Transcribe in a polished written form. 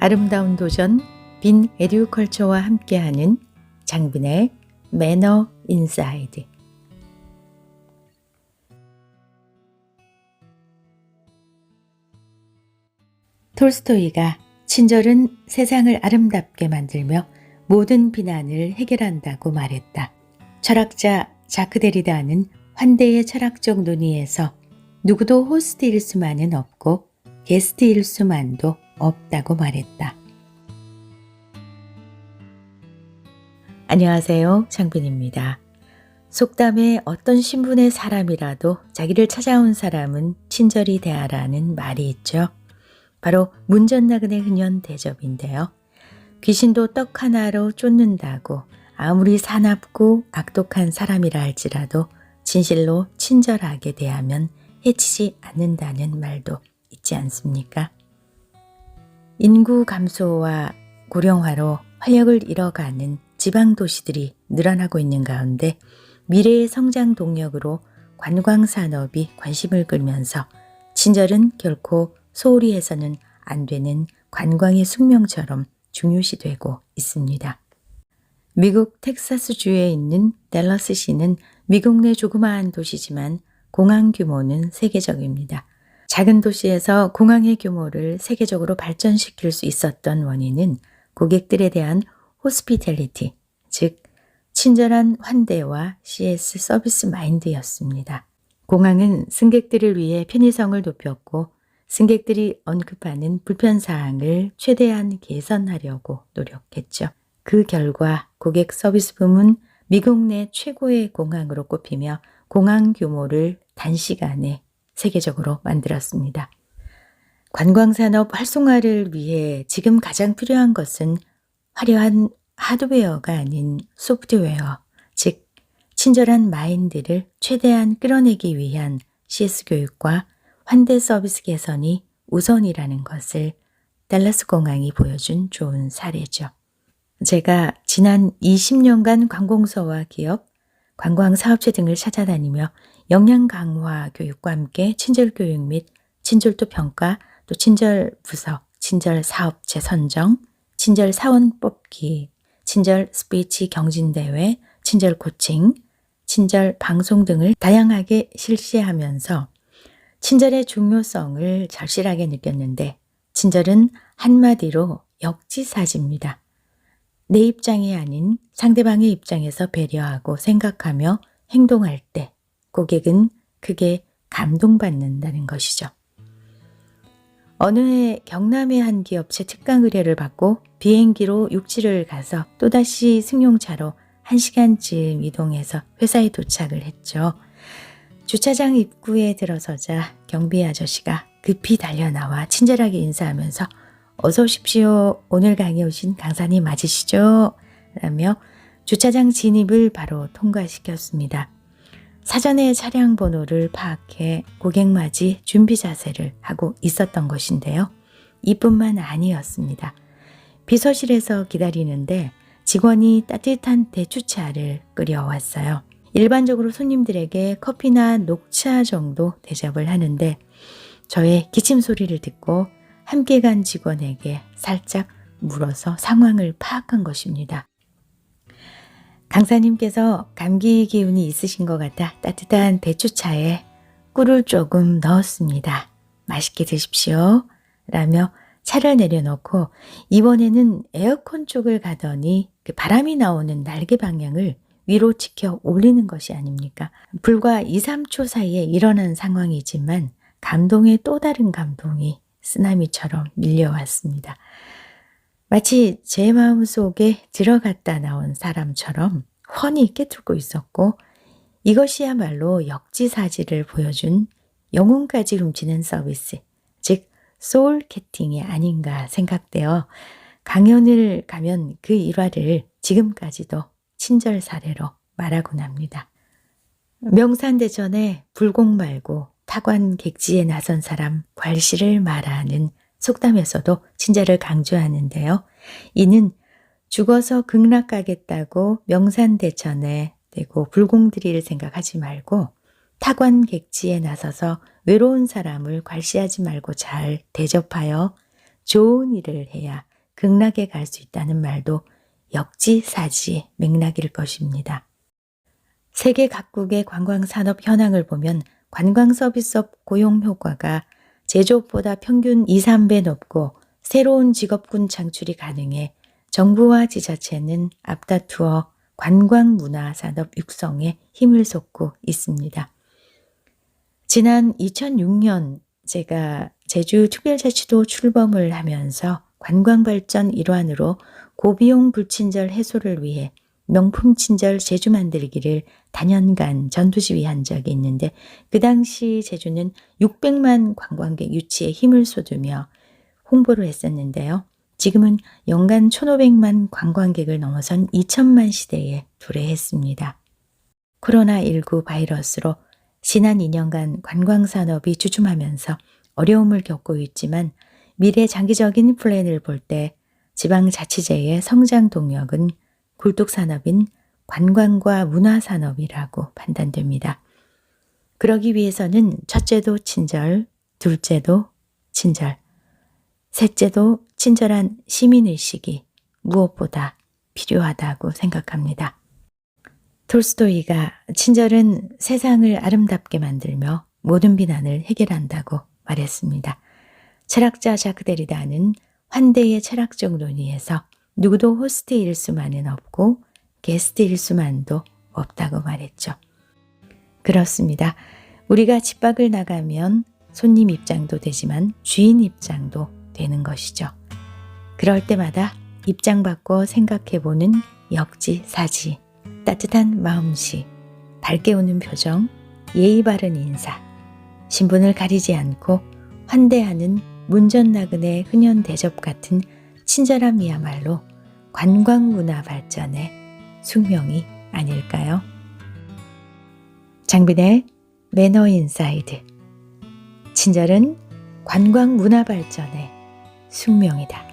아름다운 도전 빈 에듀컬처와 함께하는 장빈의 매너 인사이드. 톨스토이가 친절은 세상을 아름답게 만들며 모든 비난을 해결한다고 말했다. 철학자 자크 데리다는 환대의 철학적 논의에서 누구도 호스트일 수만은 없고 게스트일 수만도 없다고 말했다. 안녕하세요, 장빈입니다. 속담에 어떤 신분의 사람이라도 자기를 찾아온 사람은 친절히 대하라는 말이 있죠. 바로 문전나그네 흔연 대접인데요. 귀신도 떡 하나로 쫓는다고 아무리 사납고 악독한 사람이라 할지라도 진실로 친절하게 대하면 해치지 않는다는 말도 있지 않습니까? 인구 감소와 고령화로 활력을 잃어가는 지방 도시들이 늘어나고 있는 가운데 미래의 성장 동력으로 관광 산업이 관심을 끌면서 친절은 결코 소홀히 해서는 안 되는 관광의 숙명처럼 중요시되고 있습니다. 미국 텍사스주에 있는 댈러스시는 미국 내 조그마한 도시지만 공항 규모는 세계적입니다. 작은 도시에서 공항의 규모를 세계적으로 발전시킬 수 있었던 원인은 고객들에 대한 호스피텔리티, 즉 친절한 환대와 CS 서비스 마인드였습니다. 공항은 승객들을 위해 편의성을 높였고 승객들이 언급하는 불편사항을 최대한 개선하려고 노력했죠. 그 결과 고객 서비스 부문 미국 내 최고의 공항으로 꼽히며 공항 규모를 단시간에 세계적으로 만들었습니다. 관광산업 활성화를 위해 지금 가장 필요한 것은 화려한 하드웨어가 아닌 소프트웨어, 즉 친절한 마인드를 최대한 끌어내기 위한 CS 교육과 환대 서비스 개선이 우선이라는 것을 댈러스 공항이 보여준 좋은 사례죠. 제가 지난 20년간 관공서와 기업, 관광사업체 등을 찾아다니며 역량 강화 교육과 함께 친절 교육 및 친절도 평가, 또 친절 부서, 친절 사업체 선정, 친절 사원 뽑기, 친절 스피치 경진대회, 친절 코칭, 친절 방송 등을 다양하게 실시하면서 친절의 중요성을 절실하게 느꼈는데 친절은 한마디로 역지사지입니다. 내 입장이 아닌 상대방의 입장에서 배려하고 생각하며 행동할 때 고객은 크게 감동받는다는 것이죠. 어느 해 경남의 한 기업체 특강 의뢰를 받고 비행기로 육지를 가서 또다시 승용차로 1시간쯤 이동해서 회사에 도착을 했죠. 주차장 입구에 들어서자 경비 아저씨가 급히 달려나와 친절하게 인사하면서 어서 오십시오. 오늘 강의 오신 강사님 맞으시죠? 라며 주차장 진입을 바로 통과시켰습니다. 사전에 차량 번호를 파악해 고객 맞이 준비 자세를 하고 있었던 것인데요. 이뿐만 아니었습니다. 비서실에서 기다리는데 직원이 따뜻한 대추차를 끓여왔어요. 일반적으로 손님들에게 커피나 녹차 정도 대접을 하는데 저의 기침 소리를 듣고 함께 간 직원에게 살짝 물어서 상황을 파악한 것입니다. 강사님께서 감기 기운이 있으신 것 같아 따뜻한 대추차에 꿀을 조금 넣었습니다. 맛있게 드십시오. 라며 차를 내려놓고 이번에는 에어컨 쪽을 가더니 그 바람이 나오는 날개 방향을 위로 치켜 올리는 것이 아닙니까? 불과 2, 3초 사이에 일어난 상황이지만 감동의 또 다른 감동이 쓰나미처럼 밀려왔습니다. 마치 제 마음속에 들어갔다 나온 사람처럼 훤히 깨뚫고 있었고 이것이야말로 역지사지를 보여준 영혼까지 훔치는 서비스, 즉 소울 캐팅이 아닌가 생각되어 강연을 가면 그 일화를 지금까지도 친절 사례로 말하곤 합니다. 명산대전에 불공 말고 타관 객지에 나선 사람 괄시를 말하는 속담에서도 친절을 강조하는데요. 이는 죽어서 극락가겠다고 명산대천에 대고 불공들이를 생각하지 말고 타관 객지에 나서서 외로운 사람을 괄시하지 말고 잘 대접하여 좋은 일을 해야 극락에 갈 수 있다는 말도 역지사지 맥락일 것입니다. 세계 각국의 관광산업 현황을 보면 관광 서비스업 고용 효과가 제조업보다 평균 2, 3배 높고 새로운 직업군 창출이 가능해 정부와 지자체는 앞다투어 관광 문화 산업 육성에 힘을 쏟고 있습니다. 지난 2006년 제가 제주특별자치도 출범을 하면서 관광발전 일환으로 고비용 불친절 해소를 위해 명품 친절 제주 만들기를 단연간 전투지휘한 적이 있는데 그 당시 제주는 600만 관광객 유치에 힘을 쏟으며 홍보를 했었는데요. 지금은 연간 1,500만 관광객을 넘어선 2,000만 시대에 도래했습니다. 코로나19 바이러스로 지난 2년간 관광산업이 주춤하면서 어려움을 겪고 있지만 미래 장기적인 플랜을 볼 때 지방자치제의 성장 동력은 굴뚝산업인 관광과 문화산업이라고 판단됩니다. 그러기 위해서는 첫째도 친절, 둘째도 친절, 셋째도 친절한 시민의식이 무엇보다 필요하다고 생각합니다. 톨스토이가 친절은 세상을 아름답게 만들며 모든 비난을 해결한다고 말했습니다. 철학자 자크 데리다는 환대의 철학적 논의에서 누구도 호스트일 수만은 없고 게스트일 수만도 없다고 말했죠. 그렇습니다. 우리가 집 밖을 나가면 손님 입장도 되지만 주인 입장도 되는 것이죠. 그럴 때마다 입장 바꿔 생각해보는 역지사지, 따뜻한 마음씨, 밝게 웃는 표정, 예의 바른 인사, 신분을 가리지 않고 환대하는 문전나근의 흔연 대접 같은 친절함이야말로 관광문화 발전의 숙명이 아닐까요? 장빈의 매너 인사이드. 친절은 관광문화 발전의 숙명이다.